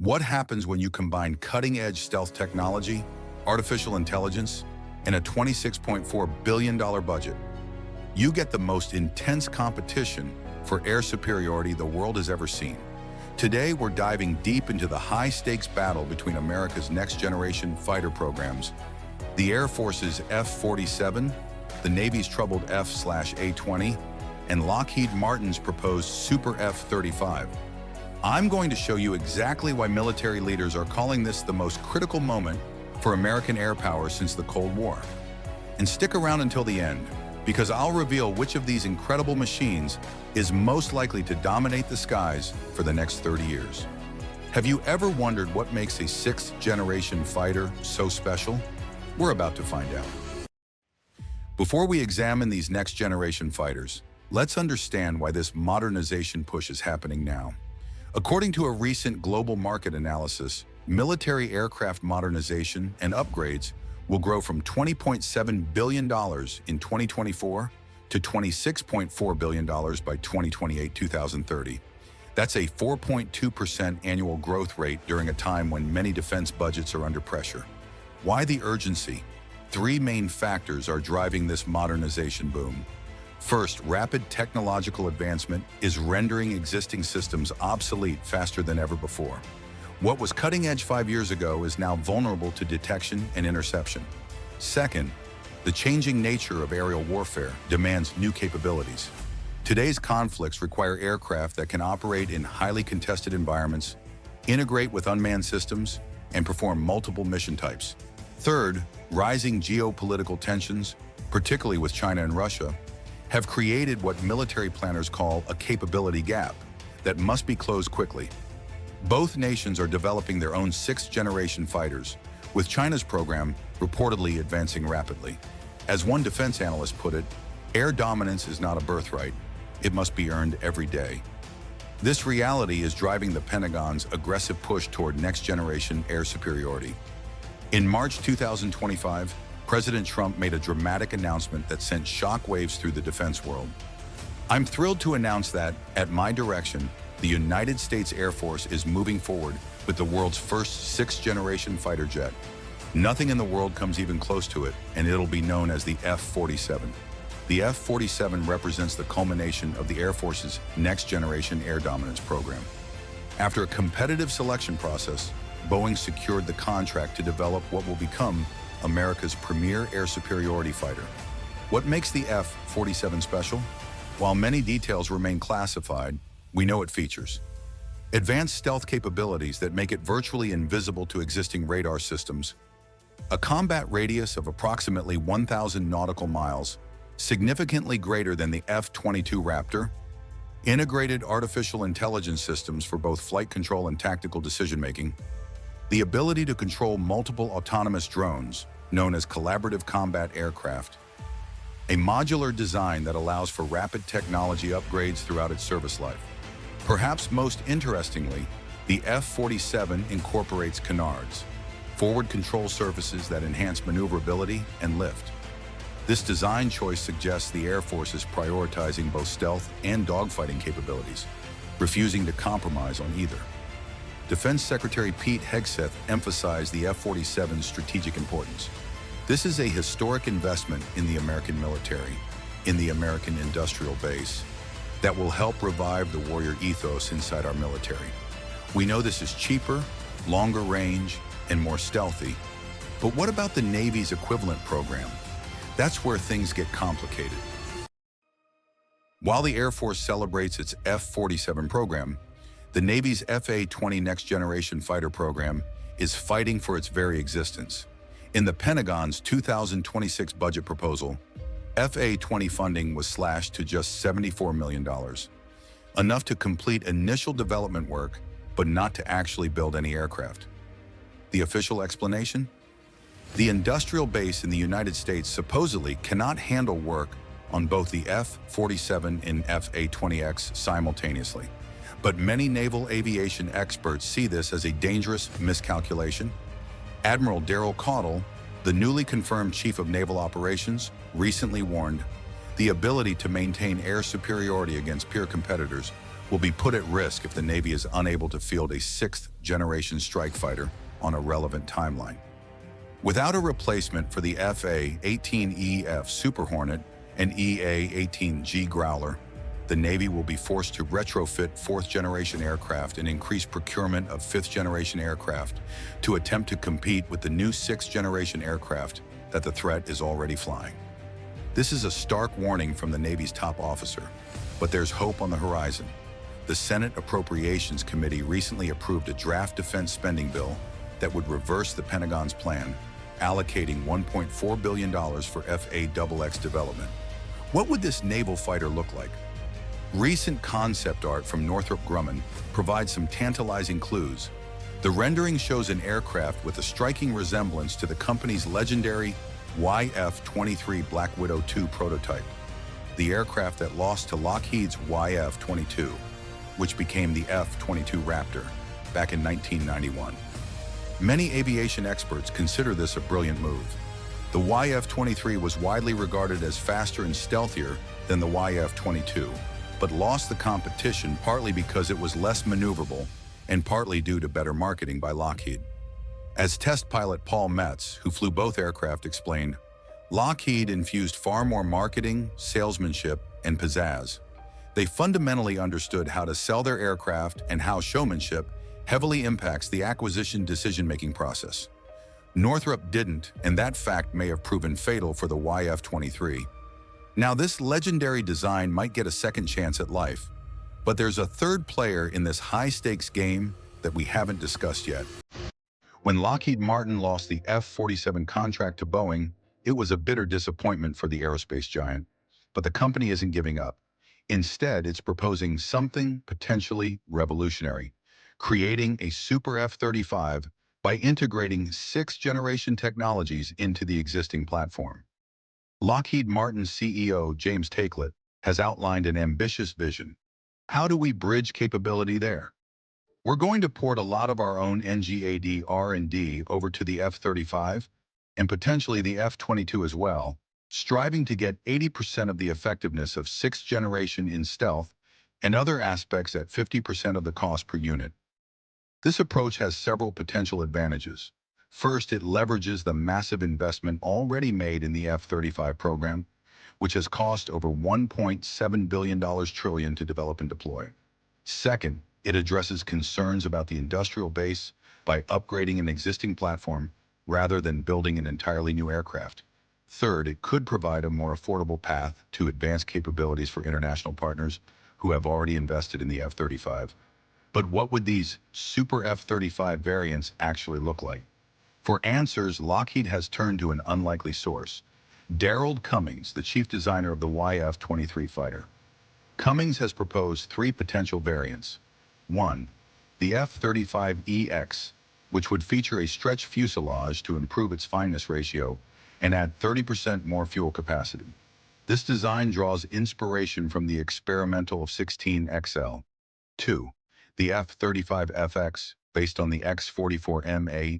What happens when you combine cutting-edge stealth technology, artificial intelligence, and a $26.4 billion budget? You get the most intense competition for air superiority the world has ever seen. Today, we're diving deep into the high-stakes battle between America's next-generation fighter programs, the Air Force's F-47, the Navy's troubled F/A-20, and Lockheed Martin's proposed Super F-35. I'm going to show you exactly why military leaders are calling this the most critical moment for American air power since the Cold War. And stick around until the end, because I'll reveal which of these incredible machines is most likely to dominate the skies for the next 30 years. Have you ever wondered what makes a sixth-generation fighter so special? We're about to find out. Before we examine these next-generation fighters, let's understand why this modernization push is happening now. According to a recent global market analysis, military aircraft modernization and upgrades will grow from $20.7 billion in 2024 to $26.4 billion by 2028-2030. That's a 4.2% annual growth rate during a time when many defense budgets are under pressure. Why the urgency? Three main factors are driving this modernization boom. First, rapid technological advancement is rendering existing systems obsolete faster than ever before. What was cutting edge 5 years ago is now vulnerable to detection and interception. Second, the changing nature of aerial warfare demands new capabilities. Today's conflicts require aircraft that can operate in highly contested environments, integrate with unmanned systems, and perform multiple mission types. Third, rising geopolitical tensions, particularly with China and Russia, have created what military planners call a capability gap that must be closed quickly. Both nations are developing their own sixth-generation fighters, with China's program reportedly advancing rapidly. As one defense analyst put it, air dominance is not a birthright, it must be earned every day. This reality is driving the Pentagon's aggressive push toward next-generation air superiority. In March 2025, President Trump made a dramatic announcement that sent shockwaves through the defense world. I'm thrilled to announce that, at my direction, the United States Air Force is moving forward with the world's first sixth-generation fighter jet. Nothing in the world comes even close to it, and it'll be known as the F-47. The F-47 represents the culmination of the Air Force's next-generation air dominance program. After a competitive selection process, Boeing secured the contract to develop what will become America's premier air superiority fighter. What makes the F-47 special? While many details remain classified, we know it features advanced stealth capabilities that make it virtually invisible to existing radar systems, a combat radius of approximately 1,000 nautical miles, significantly greater than the F-22 Raptor, integrated artificial intelligence systems for both flight control and tactical decision-making, the ability to control multiple autonomous drones, known as collaborative combat aircraft, a modular design that allows for rapid technology upgrades throughout its service life. Perhaps most interestingly, the F-47 incorporates canards, forward control surfaces that enhance maneuverability and lift. This design choice suggests the Air Force is prioritizing both stealth and dogfighting capabilities, refusing to compromise on either. Defense Secretary Pete Hegseth emphasized the F-47's strategic importance. This is a historic investment in the American military, in the American industrial base, that will help revive the warrior ethos inside our military. We know this is cheaper, longer range, and more stealthy. But what about the Navy's equivalent program? That's where things get complicated. While the Air Force celebrates its F-47 program, the Navy's F/A-20 next-generation fighter program is fighting for its very existence. In the Pentagon's 2026 budget proposal, F/A-20 funding was slashed to just $74 million, enough to complete initial development work, but not to actually build any aircraft. The official explanation? The industrial base in the United States supposedly cannot handle work on both the F-47 and F/A-20X simultaneously. But many naval aviation experts see this as a dangerous miscalculation. Admiral Daryl Caudle, the newly confirmed Chief of Naval Operations, recently warned, The ability to maintain air superiority against peer competitors will be put at risk if the Navy is unable to field a sixth-generation strike fighter on a relevant timeline. Without a replacement for the FA-18EF Super Hornet and EA-18G Growler, the Navy will be forced to retrofit fourth-generation aircraft and increase procurement of fifth-generation aircraft to attempt to compete with the new sixth-generation aircraft that the threat is already flying. This is a stark warning from the Navy's top officer, but there's hope on the horizon. The Senate Appropriations Committee recently approved a draft defense spending bill that would reverse the Pentagon's plan, allocating $1.4 billion for FAXX development. What would this naval fighter look like? Recent concept art from Northrop Grumman provides some tantalizing clues. The rendering shows an aircraft with a striking resemblance to the company's legendary YF-23 Black Widow II prototype, the aircraft that lost to Lockheed's YF-22, which became the F-22 Raptor back in 1991. Many aviation experts consider this a brilliant move. The YF-23 was widely regarded as faster and stealthier than the YF-22, but lost the competition partly because it was less maneuverable and partly due to better marketing by Lockheed. As test pilot Paul Metz, who flew both aircraft, explained, Lockheed infused far more marketing, salesmanship, and pizzazz. They fundamentally understood how to sell their aircraft and how showmanship heavily impacts the acquisition decision-making process. Northrop didn't, and that fact may have proven fatal for the YF-23. Now, this legendary design might get a second chance at life, but there's a third player in this high-stakes game that we haven't discussed yet. When Lockheed Martin lost the F-47 contract to Boeing, it was a bitter disappointment for the aerospace giant. But the company isn't giving up. Instead, it's proposing something potentially revolutionary, creating a Super F-35 by integrating sixth-generation technologies into the existing platform. Lockheed Martin CEO James Taiclet has outlined an ambitious vision. How do we bridge capability there? We're going to port a lot of our own NGAD R&D over to the F-35 and potentially the F-22 as well, striving to get 80% of the effectiveness of sixth generation in stealth and other aspects at 50% of the cost per unit. This approach has several potential advantages. First, it leverages the massive investment already made in the F-35 program, which has cost over $1.7 billion to develop and deploy. Second, it addresses concerns about the industrial base by upgrading an existing platform rather than building an entirely new aircraft. Third, it could provide a more affordable path to advanced capabilities for international partners who have already invested in the F-35. But what would these Super F-35 variants actually look like? For answers, Lockheed has turned to an unlikely source. Darrell Cummings, the chief designer of the YF-23 fighter. Cummings has proposed three potential variants. 1. The F-35EX, which would feature a stretched fuselage to improve its fineness ratio and add 30% more fuel capacity. This design draws inspiration from the experimental F-16XL. 2. The F-35FX, based on the X-44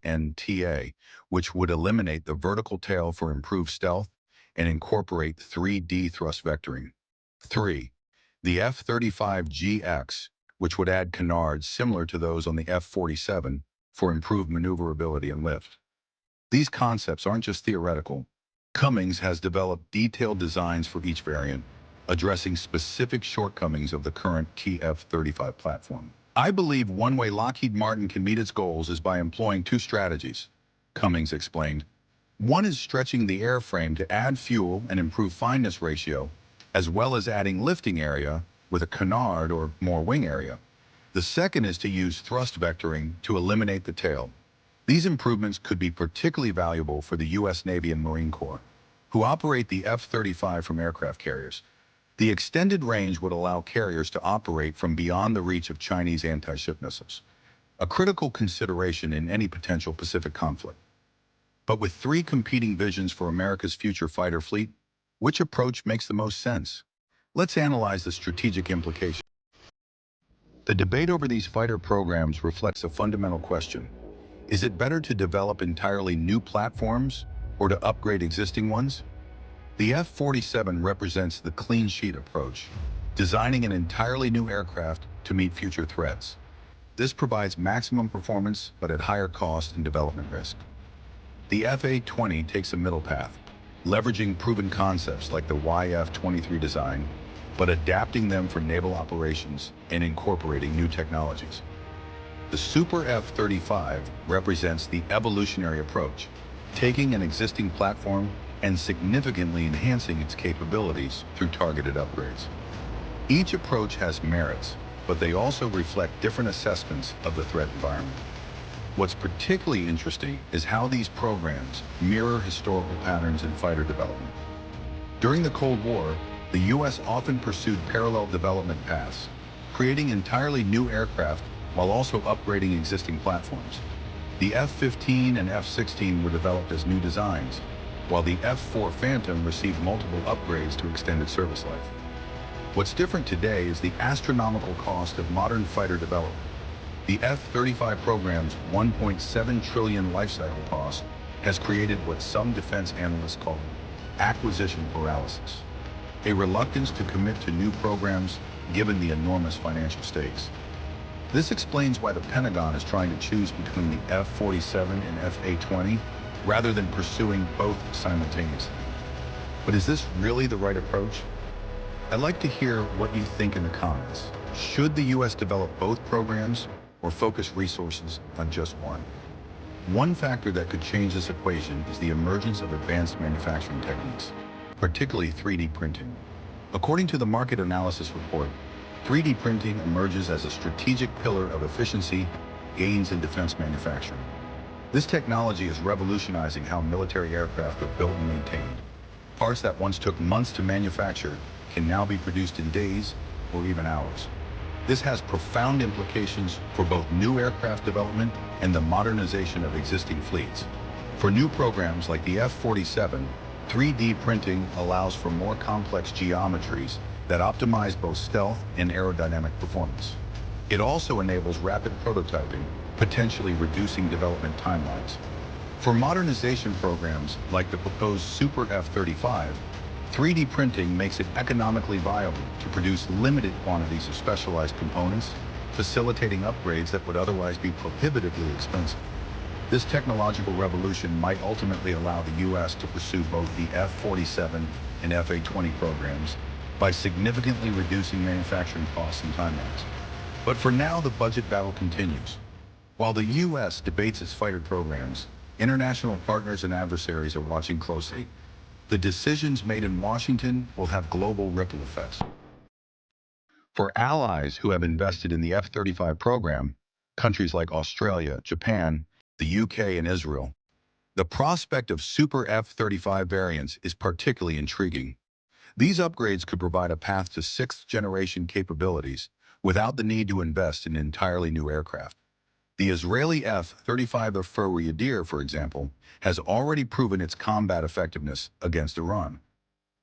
MANTA, which would eliminate the vertical tail for improved stealth and incorporate 3D thrust vectoring. 3. The F-35GX, which would add canards similar to those on the F-47 for improved maneuverability and lift. These concepts aren't just theoretical. Cummings has developed detailed designs for each variant, addressing specific shortcomings of the current F-35 platform. I believe one way Lockheed Martin can meet its goals is by employing two strategies, Cummings explained. One is stretching the airframe to add fuel and improve fineness ratio, as well as adding lifting area with a canard or more wing area. The second is to use thrust vectoring to eliminate the tail. These improvements could be particularly valuable for the U.S. Navy and Marine Corps, who operate the F-35 from aircraft carriers. The extended range would allow carriers to operate from beyond the reach of Chinese anti-ship missiles, a critical consideration in any potential Pacific conflict. But with three competing visions for America's future fighter fleet, which approach makes the most sense? Let's analyze the strategic implications. The debate over these fighter programs reflects a fundamental question. Is it better to develop entirely new platforms or to upgrade existing ones? The F-47 represents the clean sheet approach, designing an entirely new aircraft to meet future threats. This provides maximum performance, but at higher cost and development risk. The F-A-20 takes a middle path, leveraging proven concepts like the YF-23 design, but adapting them for naval operations and incorporating new technologies. The Super F-35 represents the evolutionary approach, taking an existing platform and significantly enhancing its capabilities through targeted upgrades. Each approach has merits, but they also reflect different assessments of the threat environment. What's particularly interesting is how these programs mirror historical patterns in fighter development. During the Cold War, the U.S. often pursued parallel development paths, creating entirely new aircraft while also upgrading existing platforms. The F-15 and F-16 were developed as new designs, while the F-4 Phantom received multiple upgrades to extend its service life. What's different today is the astronomical cost of modern fighter development. The F-35 program's $1.7 trillion lifecycle cost has created what some defense analysts call acquisition paralysis, a reluctance to commit to new programs given the enormous financial stakes. This explains why the Pentagon is trying to choose between the F-47 and F-A-20 rather than pursuing both simultaneously. But is this really the right approach? I'd like to hear what you think in the comments. Should the U.S. develop both programs or focus resources on just one? One factor that could change this equation is the emergence of advanced manufacturing techniques, particularly 3D printing. According to the market analysis report, 3D printing emerges as a strategic pillar of efficiency gains in defense manufacturing. This technology is revolutionizing how military aircraft are built and maintained. Parts that once took months to manufacture can now be produced in days or even hours. This has profound implications for both new aircraft development and the modernization of existing fleets. For new programs like the F-47, 3D printing allows for more complex geometries that optimize both stealth and aerodynamic performance. It also enables rapid prototyping, potentially reducing development timelines. For modernization programs like the proposed Super F-35, 3D printing makes it economically viable to produce limited quantities of specialized components, facilitating upgrades that would otherwise be prohibitively expensive. This technological revolution might ultimately allow the U.S. to pursue both the F-47 and F-A-20 programs by significantly reducing manufacturing costs and timelines. But for now, the budget battle continues. While the U.S. debates its fighter programs, international partners and adversaries are watching closely. The decisions made in Washington will have global ripple effects. For allies who have invested in the F-35 program, countries like Australia, Japan, the UK, and Israel, the prospect of Super F-35 variants is particularly intriguing. These upgrades could provide a path to sixth-generation capabilities without the need to invest in entirely new aircraft. The Israeli F-35 Faxx, for example, has already proven its combat effectiveness against Iran.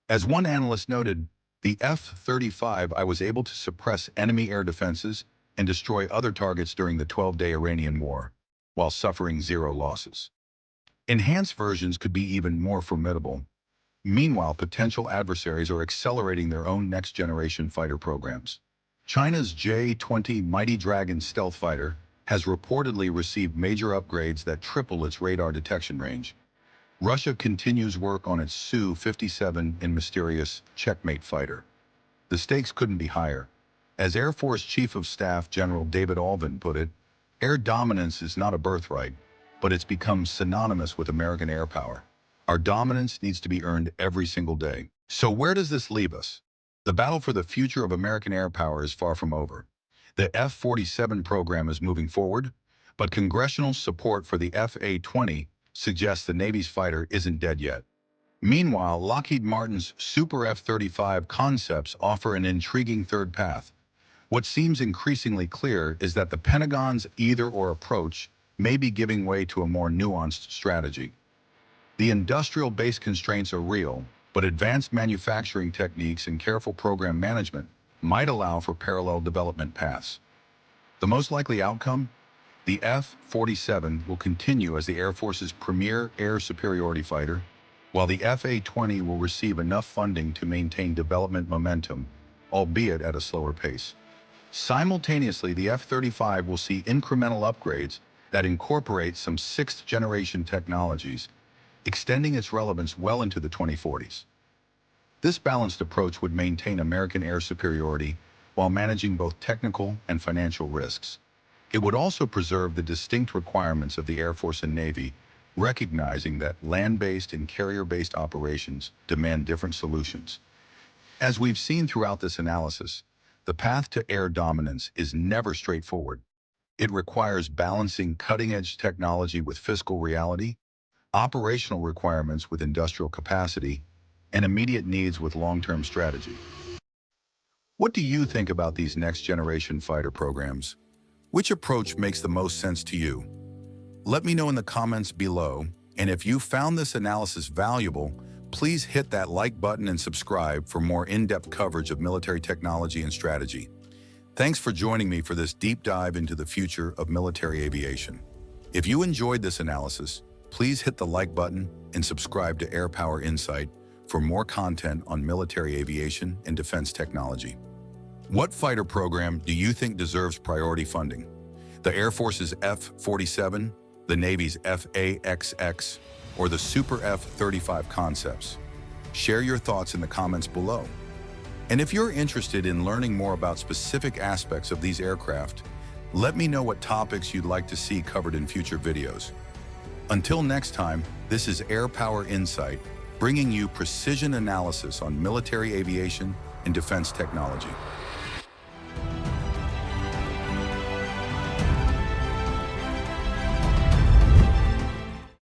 As one analyst noted, the F-35 was able to suppress enemy air defenses and destroy other targets during the 12-day Iranian war, while suffering zero losses. Enhanced versions could be even more formidable. Meanwhile, potential adversaries are accelerating their own next-generation fighter programs. China's J-20 Mighty Dragon stealth fighter has reportedly received major upgrades that triple its radar detection range. Russia continues work on its Su-57 and mysterious Checkmate fighter. The stakes couldn't be higher. As Air Force Chief of Staff General David Alvin put it, air dominance is not a birthright, but it's become synonymous with American air power. Our dominance needs to be earned every single day. So where does this leave us? The battle for the future of American air power is far from over. The F-47 program is moving forward, but congressional support for the F-A-20 suggests the Navy's fighter isn't dead yet. Meanwhile, Lockheed Martin's Super F-35 concepts offer an intriguing third path. What seems increasingly clear is that the Pentagon's either-or approach may be giving way to a more nuanced strategy. The industrial-based constraints are real, but advanced manufacturing techniques and careful program management might allow for parallel development paths. The most likely outcome? The F-47 will continue as the Air Force's premier air superiority fighter, while the FA-20 will receive enough funding to maintain development momentum, albeit at a slower pace. Simultaneously, the F-35 will see incremental upgrades that incorporate some sixth-generation technologies, extending its relevance well into the 2040s. This balanced approach would maintain American air superiority while managing both technical and financial risks. It would also preserve the distinct requirements of the Air Force and Navy, recognizing that land-based and carrier-based operations demand different solutions. As we've seen throughout this analysis, the path to air dominance is never straightforward. It requires balancing cutting-edge technology with fiscal reality, operational requirements with industrial capacity, and immediate needs with long-term strategy. What do you think about these next-generation fighter programs? Which approach makes the most sense to you? Let me know in the comments below, and if you found this analysis valuable, please hit that like button and subscribe for more in-depth coverage of military technology and strategy. Thanks for joining me for this deep dive into the future of military aviation. If you enjoyed this analysis, please hit the like button and subscribe to Air Power Insight for more content on military aviation and defense technology. What fighter program do you think deserves priority funding? The Air Force's F-47, the Navy's AXX, or the Super F-35 concepts? Share your thoughts in the comments below. And if you're interested in learning more about specific aspects of these aircraft, let me know what topics you'd like to see covered in future videos. Until next time, this is Air Power Insight, bringing you precision analysis on military aviation and defense technology.